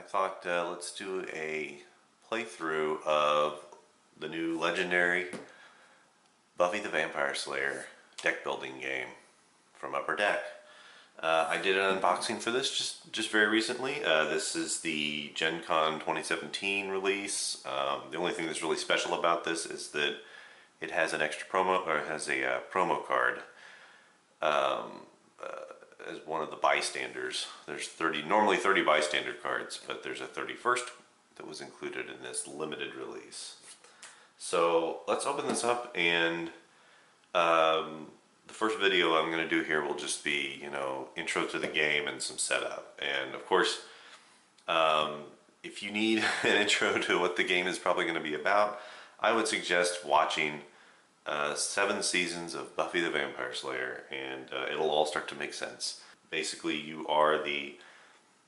thought let's do a playthrough of the new legendary Buffy the Vampire Slayer deck building game from Upper Deck. I did an unboxing for this just very recently. This is the Gen Con 2017 release. The only thing that's really special about this is that it has an extra promo, or it has a promo card as one of the bystanders. There's normally 30 bystander cards, but there's a 31st that was included in this limited release. So let's open this up, and the first video I'm going to do here will just be, intro to the game and some setup. And of course, if you need an intro to what the game is probably going to be about, I would suggest watching 7 seasons of Buffy the Vampire Slayer, and it'll all start to make sense. Basically, you are the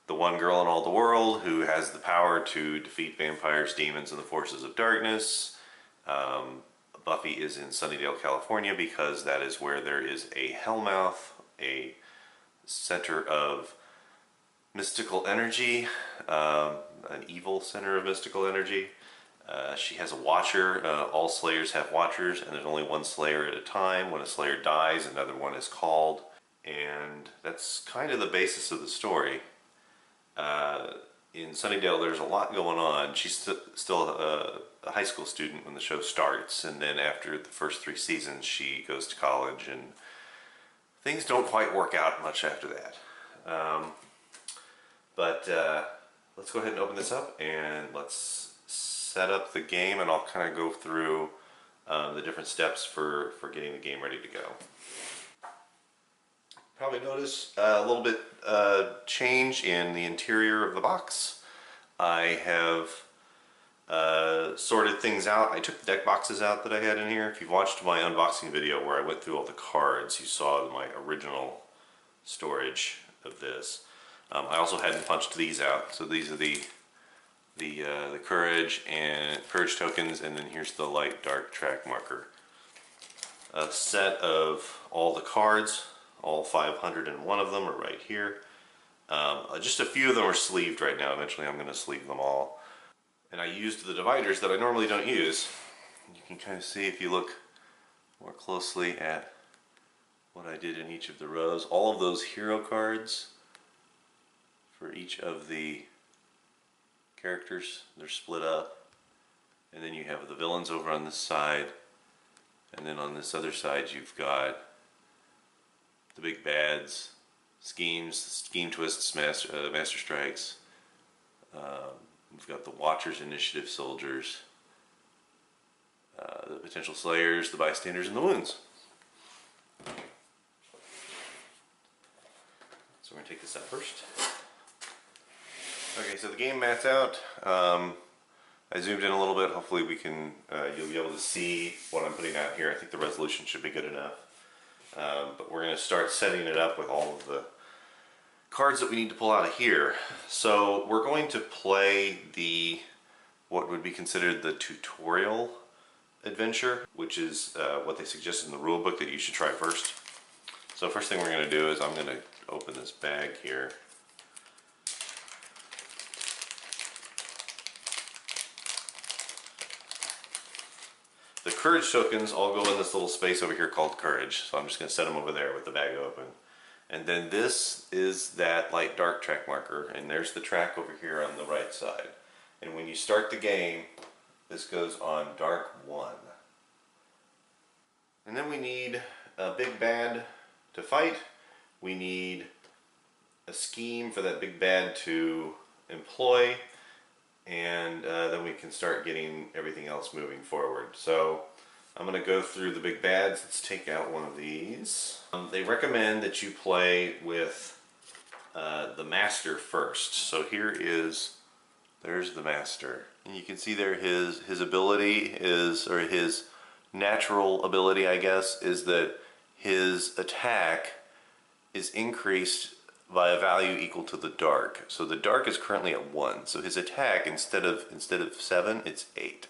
one girl in all the world who has the power to defeat vampires, demons, and the forces of darkness. Buffy is in Sunnydale, California, because that is where there is a Hellmouth, a center of mystical energy, an evil center of mystical energy. She has a watcher. All slayers have watchers, and there's only one slayer at a time. When a slayer dies, another one is called, and that's kind of the basis of the story. In Sunnydale, there's a lot going on. She's still a high school student when the show starts, and then after the first 3 seasons, she goes to college, and things don't quite work out much after that. But let's go ahead and open this up, and let's set up the game, and I'll kind of go through the different steps for getting the game ready to go. Probably notice a little bit change in the interior of the box. I have sorted things out. I took the deck boxes out that I had in here. If you've watched my unboxing video where I went through all the cards, you saw my original storage of this. I also hadn't punched these out, so these are the courage tokens, and then here's the light dark track marker. A set of all the cards, all 501 of them are right here. Just a few of them are sleeved right now. Eventually I'm going to sleeve them all. And I used the dividers that I normally don't use. You can kind of see, if you look more closely at what I did in each of the rows, all of those hero cards for each of the characters, they're split up. And then you have the villains over on this side, and then on this other side you've got the big bads, schemes, scheme twists, master strikes. We've got the Watchers, Initiative Soldiers, the potential slayers, the bystanders, and the wounds. So we're going to take this out first. Okay, so the game mat's out. I zoomed in a little bit. Hopefully we can, you'll be able to see what I'm putting out here. I think the resolution should be good enough. But we're going to start setting it up with all of the cards that we need to pull out of here. So we're going to play what would be considered the tutorial adventure, which is what they suggest in the rule book that you should try first. So first thing we're going to do is I'm going to open this bag here. The courage tokens all go in this little space over here called courage, so I'm just going to set them over there with the bag open. And then this is that light dark track marker, and there's the track over here on the right side. And when you start the game, this goes on dark 1. And then we need a big bad to fight. We need a scheme for that big bad to employ, and then we can start getting everything else moving forward. So I'm going to go through the big bads. Let's take out one of these. They recommend that you play with the master first. So there's the master. And you can see there his ability is, or his natural ability, I guess, is that his attack is increased by a value equal to the dark. So the dark is currently at 1. So his attack, instead of 7, it's 8.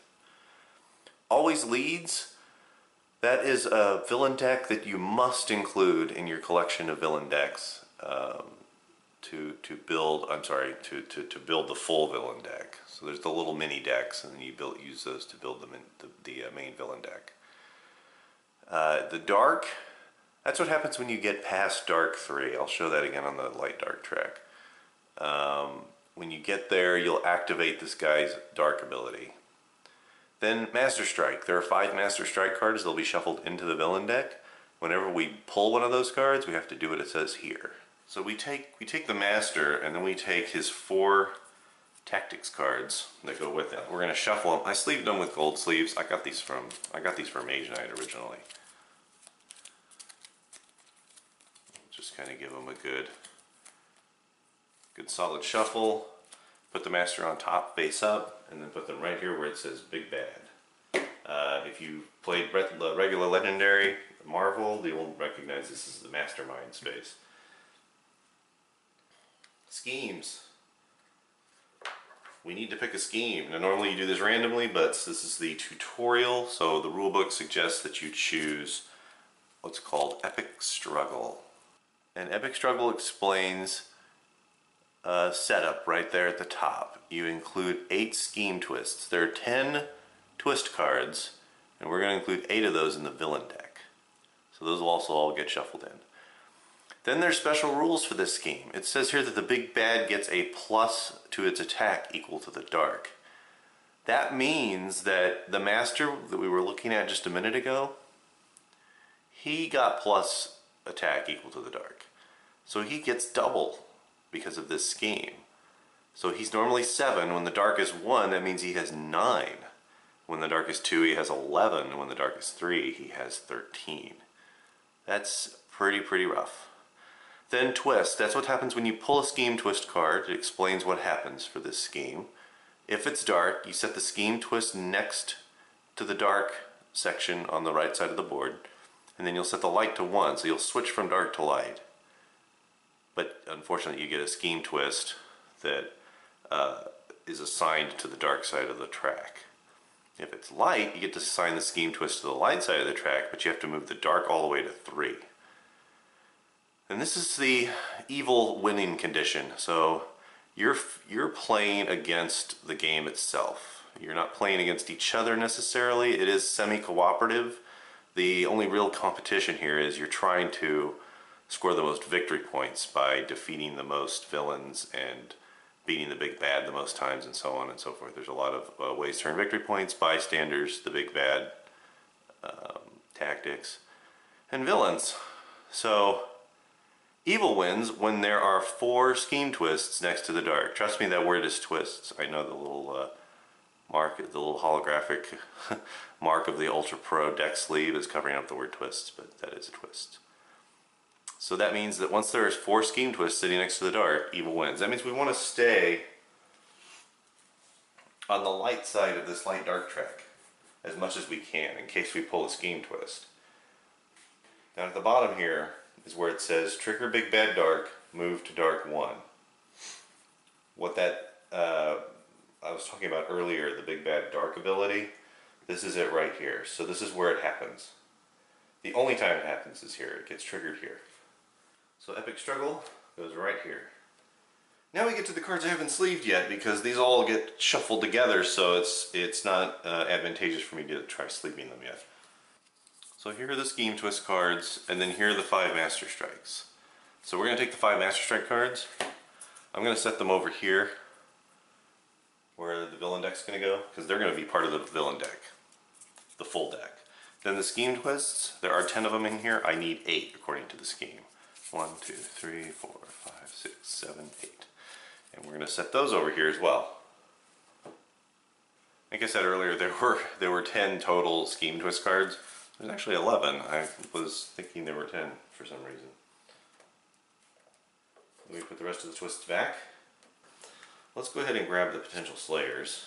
Always leads. That is a villain deck that you must include in your collection of villain decks. to build. I'm sorry, to build the full villain deck. So there's the little mini decks, and you use those to build them in the main villain deck. The dark. That's what happens when you get past Dark 3. I'll show that again on the light dark track. When you get there, you'll activate this guy's dark ability. Then Master Strike. There are 5 Master Strike cards. They'll be shuffled into the villain deck. Whenever we pull one of those cards, we have to do what it says here. So we take the Master, and then we take his 4 Tactics cards that go with it. We're going to shuffle them. I sleeved them with gold sleeves. I got these from Mage Knight originally. Just kind of give them a good solid shuffle. Put the Master on top, face up, and then put them right here where it says Big Bad. If you played the regular Legendary Marvel, they will recognize this is the Mastermind space. Schemes. We need to pick a scheme. Now normally you do this randomly, but this is the tutorial, so the rulebook suggests that you choose what's called Epic Struggle. And Epic Struggle explains setup right there at the top. You include 8 scheme twists. There are 10 twist cards, and we're going to include 8 of those in the villain deck. So those will also all get shuffled in. Then there's special rules for this scheme. It says here that the big bad gets a plus to its attack equal to the dark. That means that the Master that we were looking at just a minute ago, he got plus attack equal to the dark. So he gets double because of this scheme. So he's normally 7. When the dark is 1, that means he has 9. When the dark is 2, he has 11. When the dark is 3, he has 13. That's pretty rough. Then twist. That's what happens when you pull a scheme twist card. It explains what happens for this scheme. If it's dark, you set the scheme twist next to the dark section on the right side of the board, and then you'll set the light to 1, so you'll switch from dark to light. But unfortunately you get a scheme twist that is assigned to the dark side of the track. If it's light, you get to assign the scheme twist to the light side of the track, but you have to move the dark all the way to 3. And this is the evil winning condition. So you're playing against the game itself. You're not playing against each other necessarily. It is semi-cooperative. The only real competition here is you're trying to score the most victory points by defeating the most villains and beating the big bad the most times, and so on and so forth. There's a lot of ways to earn victory points: bystanders, the big bad, tactics, and villains. So evil wins when there are 4 scheme twists next to the dark. Trust me, that word is twists. I know the little mark, the little holographic mark of the Ultra Pro deck sleeve is covering up the word twists, but that is a twist. So that means that once there's 4 scheme twists sitting next to the dark, evil wins. That means we want to stay on the light side of this light dark track as much as we can in case we pull a scheme twist. Down at the bottom here is where it says trigger big bad dark, move to dark 1. What that I was talking about earlier, the big bad dark ability, this is it right here. So this is where it happens. The only time it happens is here. It gets triggered here. So Epic Struggle goes right here. Now we get to the cards I haven't sleeved yet, because these all get shuffled together, so it's not advantageous for me to try sleeving them yet. So here are the scheme twist cards, and then here are the 5 Master Strikes. So we're going to take the 5 Master Strike cards. I'm going to set them over here where the villain deck's going to go, because they're going to be part of the villain deck, the full deck. Then the scheme twists, there are 10 of them in here. I need 8 according to the scheme. 1, 2, 3, 4, 5, 6, 7, 8. And we're going to set those over here as well. Like I said earlier, there were 10 total scheme twist cards. There's actually 11. I was thinking there were 10 for some reason. Let me put the rest of the twists back. Let's go ahead and grab the potential slayers.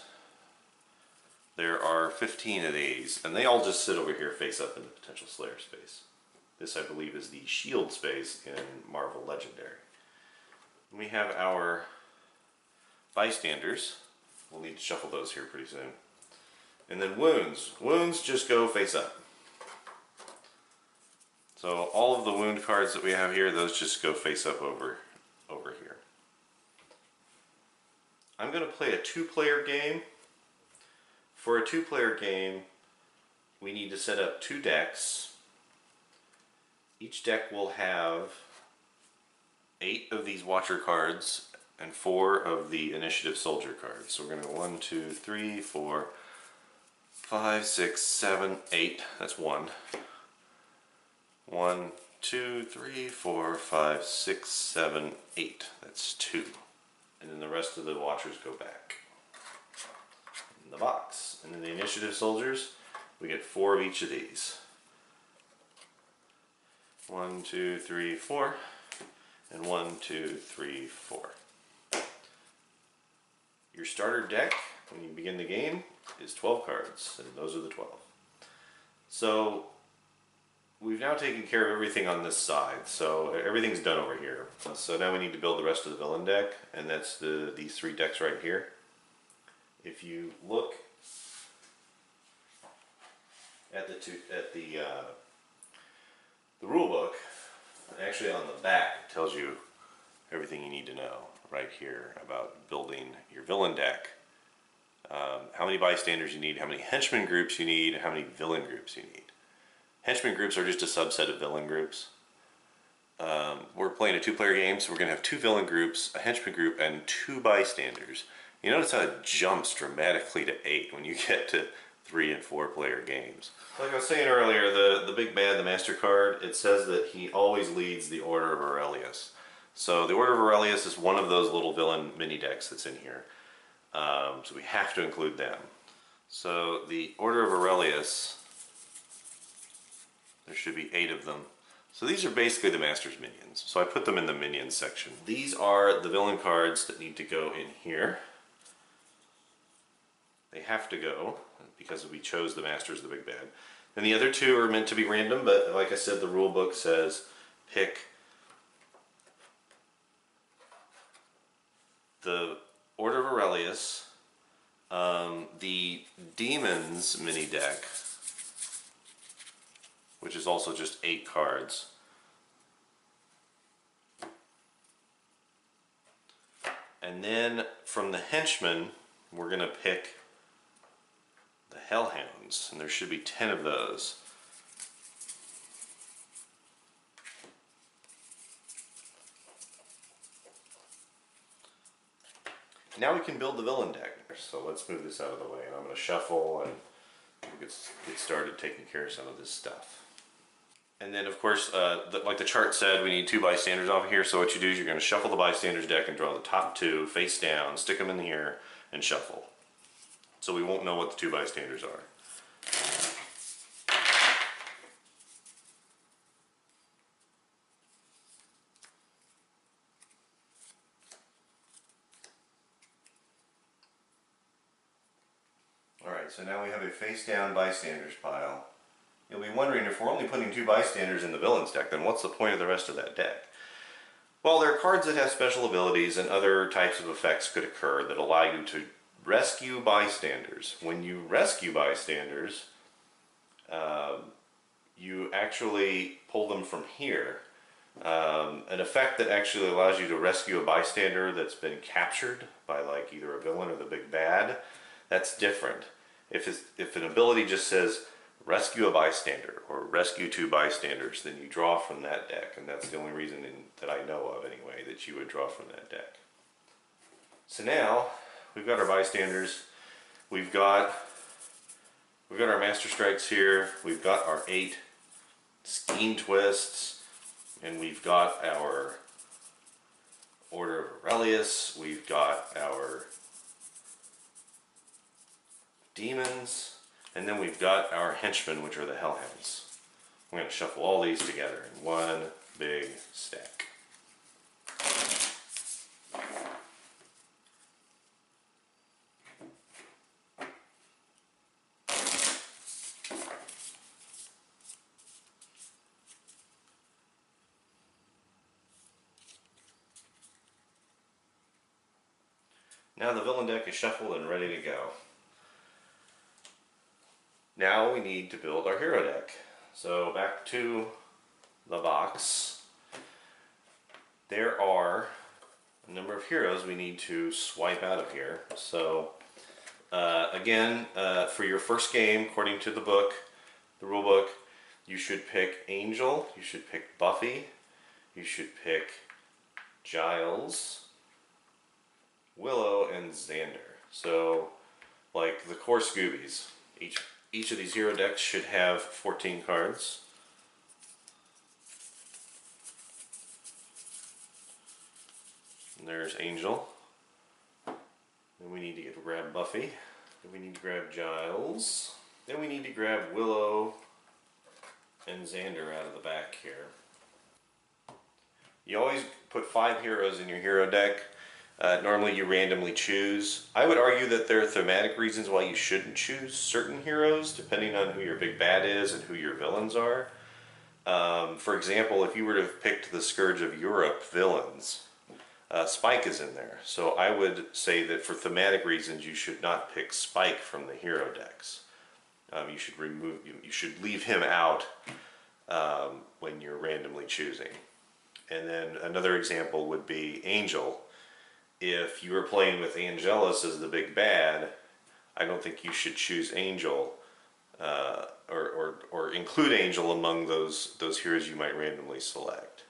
There are 15 of these, and they all just sit over here face up in the potential slayer space. This, I believe, is the shield space in Marvel Legendary. We have our bystanders. We'll need to shuffle those here pretty soon. And then wounds. Wounds just go face up. So all of the wound cards that we have here, those just go face up over here. I'm going to play a two-player game. For a two-player game, we need to set up 2 decks. Each deck will have 8 of these Watcher cards and 4 of the Initiative Soldier cards. So we're going to go 1, 2, 3, 4, 5, 6, 7, 8. That's 1. 1, 2, 3, 4, 5, 6, 7, 8. That's 2. And then the rest of the Watchers go back in the box. And then the Initiative Soldiers, we get 4 of each of these. 1, 2, 3, 4. And 1, 2, 3, 4. Your starter deck, when you begin the game, is 12 cards, and those are the 12. So we've now taken care of everything on this side, so everything's done over here. So now we need to build the rest of the villain deck, and that's these 3 decks right here. If you look at the rule book, actually on the back it tells you everything you need to know right here about building your villain deck. How many bystanders you need, how many henchman groups you need, how many villain groups you need. Henchman groups are just a subset of villain groups. We're playing a 2-player game, so we're going to have 2 villain groups, a henchman group, and 2 bystanders. You notice how it jumps dramatically to 8 when you get to 3- and 4-player games. Like I was saying earlier, the big bad, the master card, it says that he always leads the Order of Aurelius. So the Order of Aurelius is one of those little villain mini decks that's in here. So we have to include them. So the Order of Aurelius, there should be 8 of them. So these are basically the Master's minions. So I put them in the minions section. These are the villain cards that need to go in here. They have to go because we chose the Master's the big bad. And the other 2 are meant to be random, but like I said, the rule book says pick the Order of Aurelius, the Demons mini deck, which is also just 8 cards, and then from the Henchmen we're going to pick the Hellhounds, and there should be 10 of those. Now we can build the villain deck. So let's move this out of the way, and I'm going to shuffle and get started taking care of some of this stuff. And then of course, like the chart said, we need 2 bystanders over here. So what you do is you're going to shuffle the bystanders deck and draw the top 2 face down, stick them in here, and shuffle. So we won't know what the 2 bystanders are. Alright, so now we have a face down bystanders pile. You'll be wondering, if we're only putting 2 bystanders in the villains deck, then what's the point of the rest of that deck? Well, there are cards that have special abilities and other types of effects could occur that allow you to rescue bystanders. When you rescue bystanders, you actually pull them from here. An effect that actually allows you to rescue a bystander that's been captured by like either a villain or the big bad, that's different. If an ability just says rescue a bystander or rescue 2 bystanders, then you draw from that deck, and that's the only reason that I know of anyway that you would draw from that deck. So now we've got our bystanders, we've got our master strikes here, we've got our 8 scheme twists, and we've got our Order of Aurelius, we've got our demons, and then we've got our henchmen, which are the Hellhounds. I'm going to shuffle all these together in one big stack. Now the villain deck is shuffled and ready to go. Now we need to build our hero deck. So back to the box. There are number of heroes we need to swipe out of here. So again, for your first game, according to the book, the rule book, you should pick Angel, you should pick Buffy, you should pick Giles, Willow, and Xander. So, like the core Scoobies, each of these hero decks should have 14 cards. And there's Angel. Then we need to grab Buffy. Then we need to grab Giles. Then we need to grab Willow and Xander out of the back here. You always put 5 heroes in your hero deck. Normally you randomly choose. I would argue that there are thematic reasons why you shouldn't choose certain heroes, depending on who your big bad is and who your villains are. For example, if you were to have picked the Scourge of Europe villains, Spike is in there. So I would say that for thematic reasons you should not pick Spike from the hero decks. You should leave him out when you're randomly choosing. And then another example would be Angel. If you were playing with Angelus as the big bad, I don't think you should choose Angel or include Angel among those heroes you might randomly select.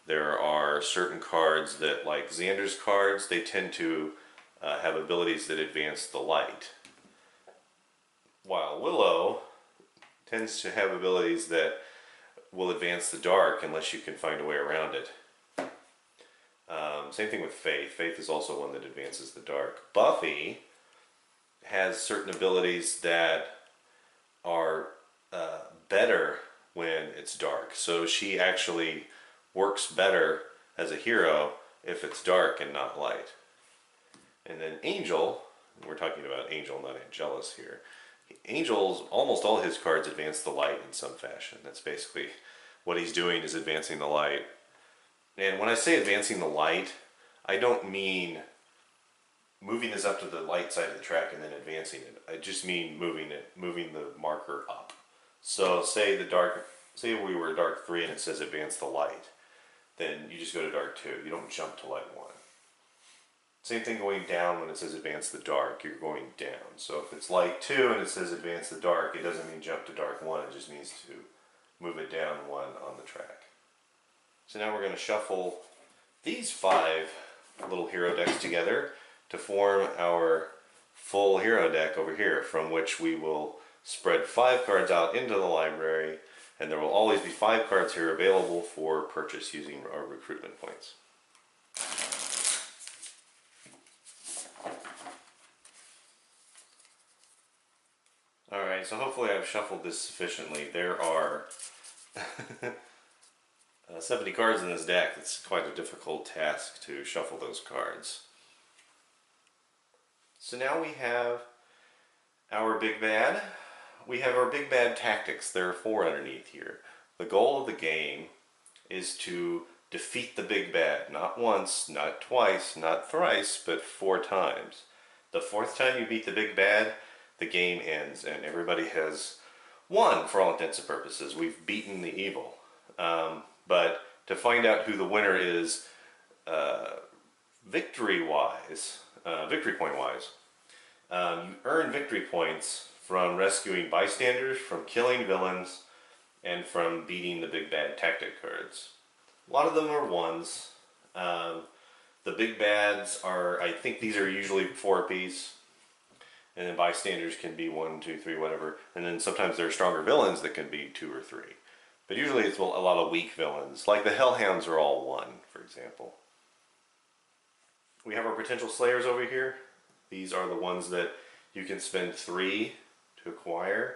There are certain cards that, like Xander's cards, they tend to have abilities that advance the light, while Willow tends to have abilities that will advance the dark unless you can find a way around it. Same thing with Faith. Faith is also one that advances the dark. Buffy has certain abilities that are better when it's dark. So she actually works better as a hero if it's dark and not light. And then Angel, we're talking about Angel, not Angelus here. Angel's, almost all his cards advance the light in some fashion. That's basically what he's doing, is advancing the light. And when I say advancing the light, I don't mean moving this up to the light side of the track and then advancing it. I just mean moving the marker up. So say we were dark 3 and it says advance the light, then you just go to dark 2. You don't jump to light 1. Same thing going down. When it says advance the dark, you're going down. So if it's light 2 and it says advance the dark, it doesn't mean jump to dark 1, it just means to move it down 1 on the track. So now we're going to shuffle these 5 little hero decks together to form our full hero deck over here, from which we will spread 5 cards out into the library, and there will always be 5 cards here available for purchase using our recruitment points. Alright, so hopefully I've shuffled this sufficiently. There are 70 cards in this deck. It's quite a difficult task to shuffle those cards. So now we have our big bad. We have our big bad tactics. There are 4 underneath here. The goal of the game is to defeat the big bad. Not once, not twice, not thrice, but 4 times. The 4th time you beat the big bad, the game ends and everybody has won for all intents and purposes. We've beaten the evil. But to find out who the winner is victory point wise, you earn victory points from rescuing bystanders, from killing villains, and from beating the big bad tactic cards. A lot of them are 1s. The big bads are, I think these are usually 4 apiece. And then bystanders can be 1, 2, 3, whatever. And then sometimes there are stronger villains that can be 2 or 3. But usually it's a lot of weak villains. Like the Hellhounds are all 1, for example. We have our potential slayers over here. These are the ones that you can spend 3 to acquire.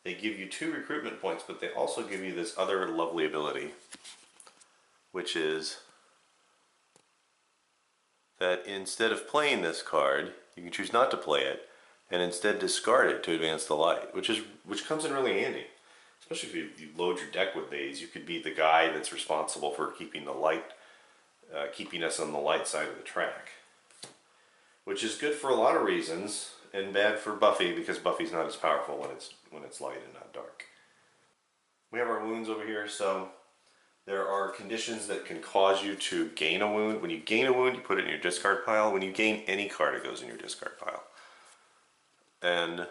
They give you 2 recruitment points, but they also give you this other lovely ability, which is that instead of playing this card, you can choose not to play it, and instead discard it to advance the light, which comes in really handy. Especially if you load your deck with these, you could be the guy that's responsible for keeping the light, keeping us on the light side of the track. Which is good for a lot of reasons, and bad for Buffy because Buffy's not as powerful when it's light and not dark. We have our wounds over here, so There are conditions that can cause you to gain a wound. When you gain a wound, you put it in your discard pile. When you gain any card, it goes in your discard pile. And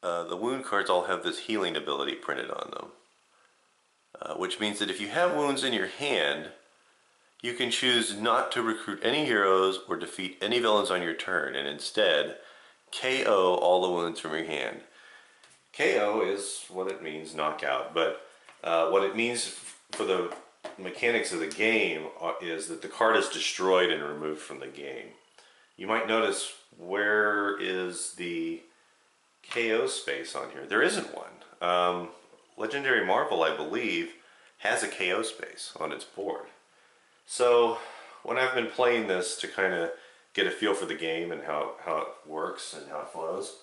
the wound cards all have this healing ability printed on them, which means that if you have wounds in your hand, you can choose not to recruit any heroes or defeat any villains on your turn, and instead KO all the wounds from your hand. KO is what it means, knockout, but what it means for the mechanics of the game is that the card is destroyed and removed from the game. You might notice, where is the KO space on here? There isn't one. Legendary Marvel, I believe, has a KO space on its board. So when I've been playing this to kind of get a feel for the game and how it works and how it flows,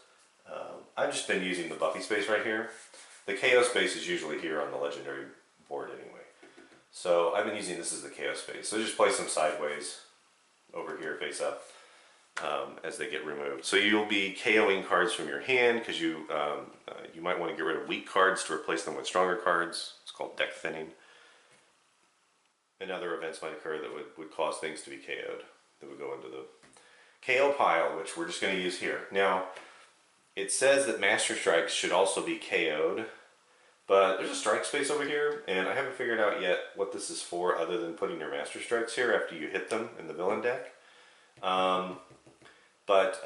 I've just been using the Buffy space right here. The KO space is usually here on the Legendary board anyway. So I've been using this as the KO space. So just place them sideways over here, face up, as they get removed. So you'll be KOing cards from your hand because you might want to get rid of weak cards to replace them with stronger cards. It's called deck thinning. And other events might occur that would cause things to be KO'd. That would go into the KO pile, which we're just going to use here. Now, it says that Master Strikes should also be KO'd, but there's a strike space over here, and I haven't figured out yet what this is for other than putting your Master Strikes here after you hit them in the villain deck. But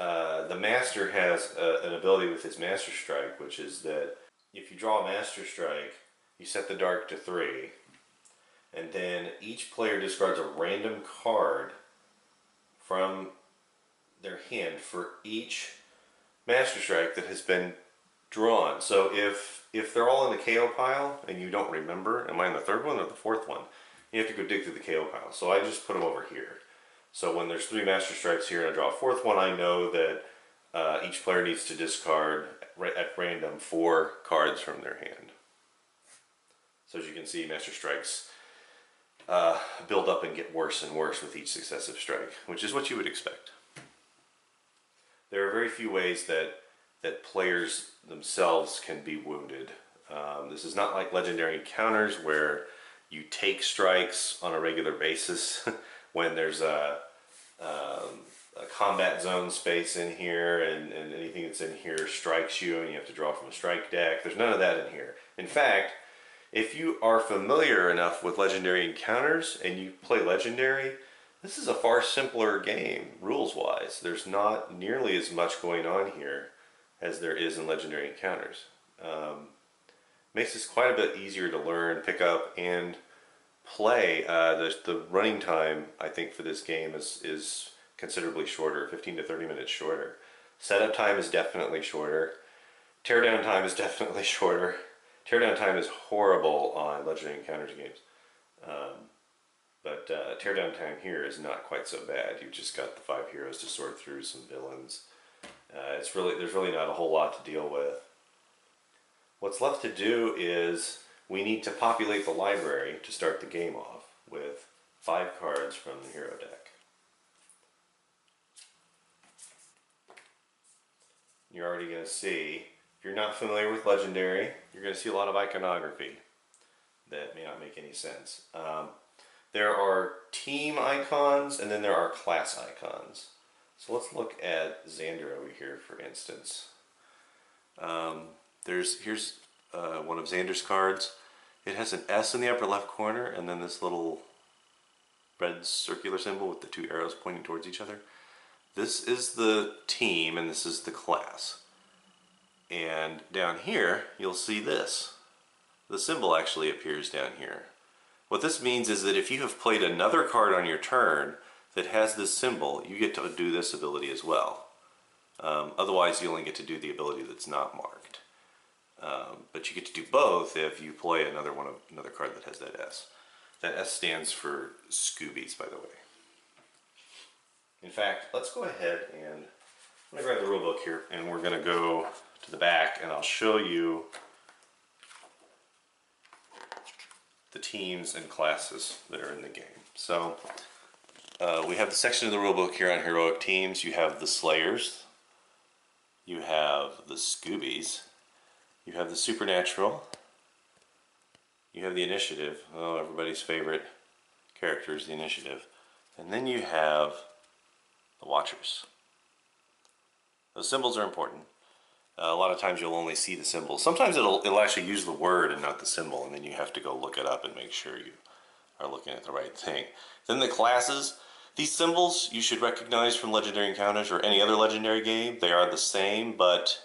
the Master has an ability with his Master Strike, which is that if you draw a Master Strike, you set the dark to 3, and then each player discards a random card from their hand for each Master Strike that has been drawn. So if they're all in the KO pile and you don't remember, am I in the third one or the fourth one? You have to go dig through the KO pile. So I just put them over here. So when there's 3 Master Strikes here and I draw a 4th one, I know that each player needs to discard at random 4 cards from their hand. So as you can see, Master Strikes build up and get worse and worse with each successive strike, which is what you would expect. There are very few ways that players themselves can be wounded. This is not like Legendary Encounters where you take strikes on a regular basis when there's a combat zone space in here and anything that's in here strikes you and you have to draw from a strike deck. There's none of that in here. In fact, if you are familiar enough with Legendary Encounters and you play Legendary, this is a far simpler game, rules-wise. There's not nearly as much going on here as there is in Legendary Encounters. Makes this quite a bit easier to learn, pick up, and play. The running time, I think, for this game is considerably shorter, 15 to 30 minutes shorter. Setup time is definitely shorter. Teardown time is definitely shorter. Teardown time is horrible on Legendary Encounters games. But teardown time here is not quite so bad. You've just got the 5 heroes to sort through, some villains. There's really not a whole lot to deal with. What's left to do is we need to populate the library to start the game off with 5 cards from the hero deck. You're already going to see, if you're not familiar with Legendary, you're going to see a lot of iconography that may not make any sense. There are team icons and then there are class icons. So let's look at Xander over here, for instance. Here's one of Xander's cards. It has an S in the upper left corner and then this little red circular symbol with the 2 arrows pointing towards each other. This is the team and this is the class. And down here you'll see this. The symbol actually appears down here. What this means is that if you have played another card on your turn that has this symbol, you get to do this ability as well. Otherwise you only get to do the ability that's not marked. But you get to do both if you play another card that has that S. That S stands for Scoobies, by the way. In fact, let's go ahead and I'm going to grab the rule book here and we're going to go to the back and I'll show you the teams and classes that are in the game. So we have the section of the rule book here on heroic teams. You have the Slayers, you have the Scoobies, you have the Supernatural, You have the initiative. Oh, everybody's favorite character is the initiative. And then you have the watchers. Those symbols are important. A lot of times you'll only see the symbol. Sometimes it'll actually use the word and not the symbol, and then you have to go look it up and make sure you are looking at the right thing. Then the classes. These symbols you should recognize from Legendary Encounters or any other Legendary game. They are the same, but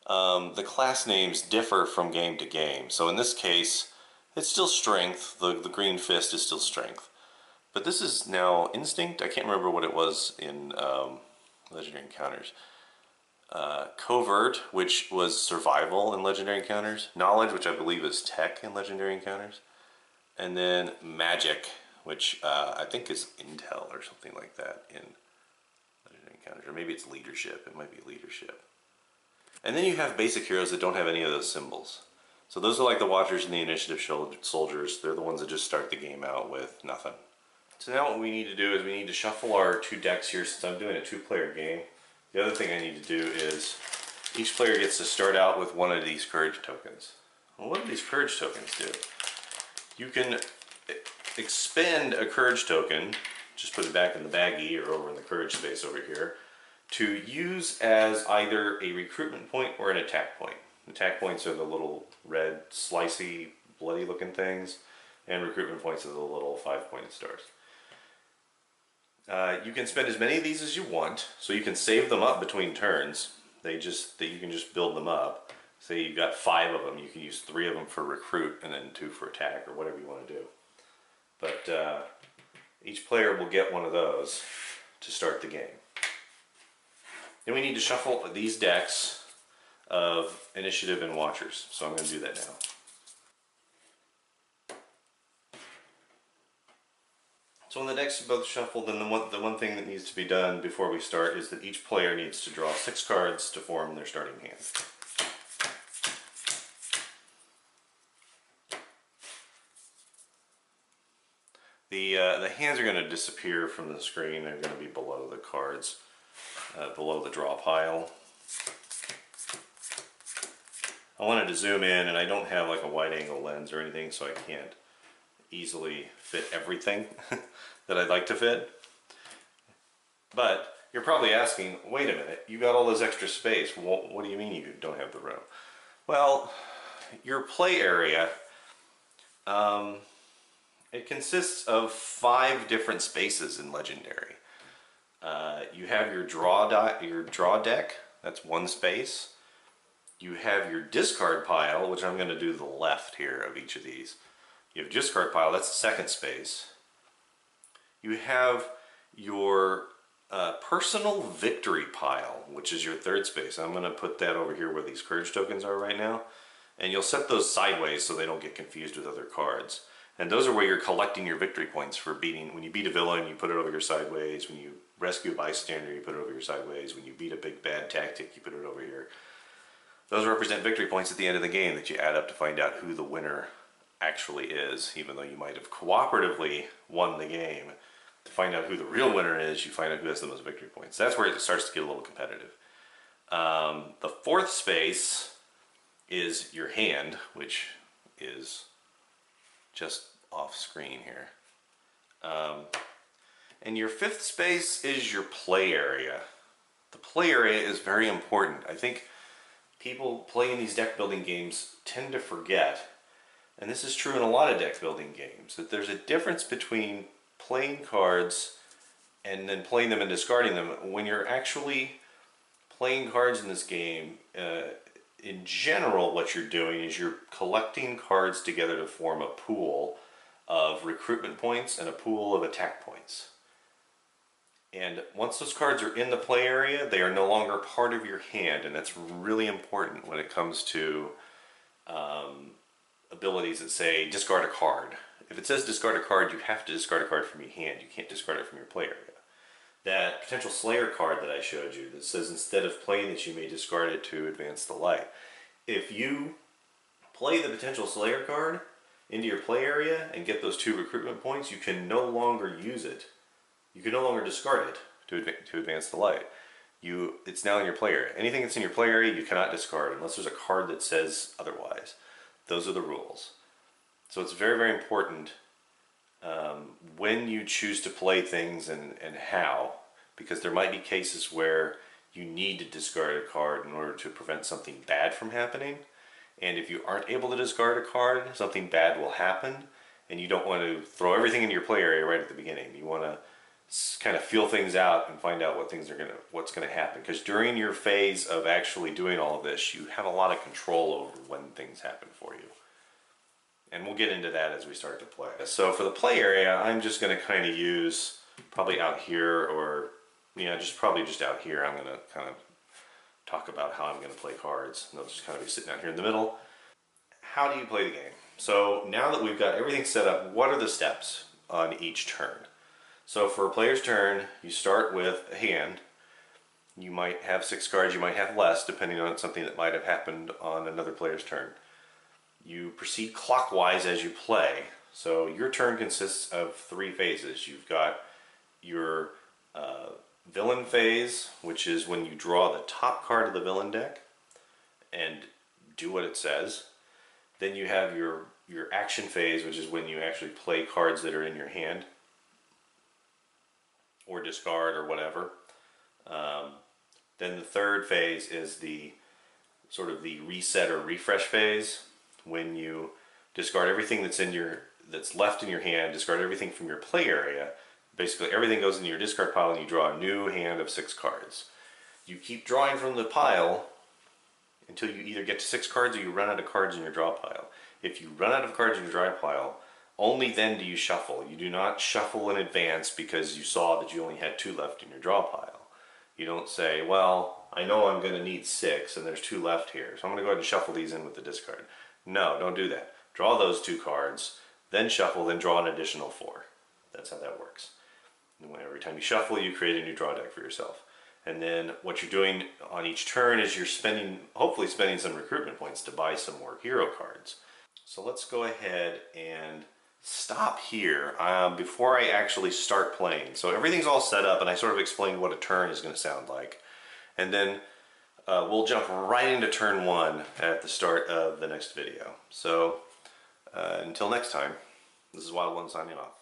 the class names differ from game to game. So in this case, it's still strength. The green fist is still strength. But this is now instinct. I can't remember what it was in Legendary Encounters. Covert, which was survival in Legendary Encounters. Knowledge, which I believe is tech in Legendary Encounters. And then magic, which I think is intel or something like that in Legendary Encounters. Or maybe it's leadership. It might be leadership. And then you have basic heroes that don't have any of those symbols. So those are like the Watchers and the Initiative soldiers. They're the ones that just start the game out with nothing. So now what we need to do is we need to shuffle our 2 decks here since I'm doing a 2-player game. The other thing I need to do is each player gets to start out with one of these courage tokens. Well, what do these courage tokens do? You can expend a courage token, just put it back in the baggie or over in the courage space over here, to use as either a recruitment point or an attack point. Attack points are the little red, slicey, bloody looking things, and recruitment points are the little 5-pointed stars. You can spend as many of these as you want, so you can save them up between turns. You can just build them up. Say you've got 5 of them, you can use 3 of them for recruit and then 2 for attack or whatever you want to do. But each player will get one of those to start the game. Then we need to shuffle these decks of initiative and watchers. So I'm going to do that now. So when the decks are both shuffled, then the one thing that needs to be done before we start is that each player needs to draw 6 cards to form their starting hand. The hands are going to disappear from the screen. They're going to be below the cards, below the draw pile. I wanted to zoom in, and I don't have like a wide angle lens or anything, so I can't easily fit everything that I'd like to fit. But you're probably asking, wait a minute, you got all this extra space. What do you mean you don't have the room? Well, your play area, it consists of 5 different spaces in Legendary. You have your draw deck, that's 1 space. You have your discard pile, which I'm going to do the left here of each of these. You have discard pile, that's the 2nd space. You have your personal victory pile, which is your 3rd space. I'm going to put that over here where these courage tokens are right now. And you'll set those sideways so they don't get confused with other cards. And those are where you're collecting your victory points for beating. When you beat a villain, you put it over here sideways. When you rescue a bystander, you put it over here sideways. When you beat a big bad tactic, you put it over here. Those represent victory points at the end of the game that you add up to find out who the winner actually is. Even though you might have cooperatively won the game, to find out who the real winner is, you find out who has the most victory points. That's where it starts to get a little competitive. The 4th space is your hand, which is just off screen here. And your 5th space is your play area. The play area is very important. I think people playing these deck building games tend to forget, and this is true in a lot of deck building games, that there's a difference between playing cards and then playing them and discarding them. When you're actually playing cards in this game, in general what you're doing is you're collecting cards together to form a pool of recruitment points and a pool of attack points. And once those cards are in the play area, they are no longer part of your hand, and that's really important when it comes to abilities that say discard a card. If it says discard a card, you have to discard a card from your hand. You can't discard it from your play area. That potential Slayer card that I showed you that says instead of playing it, you may discard it to advance the light. If you play the potential Slayer card into your play area and get those 2 recruitment points, you can no longer use it. You can no longer discard it to advance the light. It's now in your play area. Anything that's in your play area you cannot discard unless there's a card that says otherwise. Those are the rules. So it's very, very important when you choose to play things and how, because there might be cases where you need to discard a card in order to prevent something bad from happening. And if you aren't able to discard a card, something bad will happen, and you don't want to throw everything into your play area right at the beginning. You want to kind of feel things out and find out what's gonna happen. Because during your phase of actually doing all of this, you have a lot of control over when things happen for you. And we'll get into that as we start to play. So for the play area, I'm just gonna kind of use probably out here, or probably just out here. I'm gonna kind of talk about how I'm gonna play cards. And they'll just kind of be sitting out here in the middle. How do you play the game? So now that we've got everything set up, what are the steps on each turn? So for a player's turn, you start with a hand. You might have 6 cards, you might have less, depending on something that might have happened on another player's turn. You proceed clockwise as you play. So your turn consists of 3 phases. You've got your villain phase, which is when you draw the top card of the villain deck and do what it says. Then you have your action phase, which is when you actually play cards that are in your hand, or discard or whatever. Then the third phase is the sort of the reset or refresh phase, when you discard everything that's left in your hand, discard everything from your play area. Basically everything goes into your discard pile and you draw a new hand of 6 cards. You keep drawing from the pile until you either get to 6 cards or you run out of cards in your draw pile. If you run out of cards in your draw pile, only then do you shuffle. You do not shuffle in advance because you saw that you only had 2 left in your draw pile. You don't say, well, I know I'm going to need 6 and there's 2 left here, so I'm going to go ahead and shuffle these in with the discard. No, don't do that. Draw those 2 cards, then shuffle, then draw an additional 4. That's how that works. And every time you shuffle, you create a new draw deck for yourself. And then what you're doing on each turn is you're hopefully spending some recruitment points to buy some more hero cards. So let's go ahead and stop here before I actually start playing. So everything's all set up and I sort of explained what a turn is going to sound like. And then we'll jump right into turn 1 at the start of the next video. So until next time, this is Wild One signing off.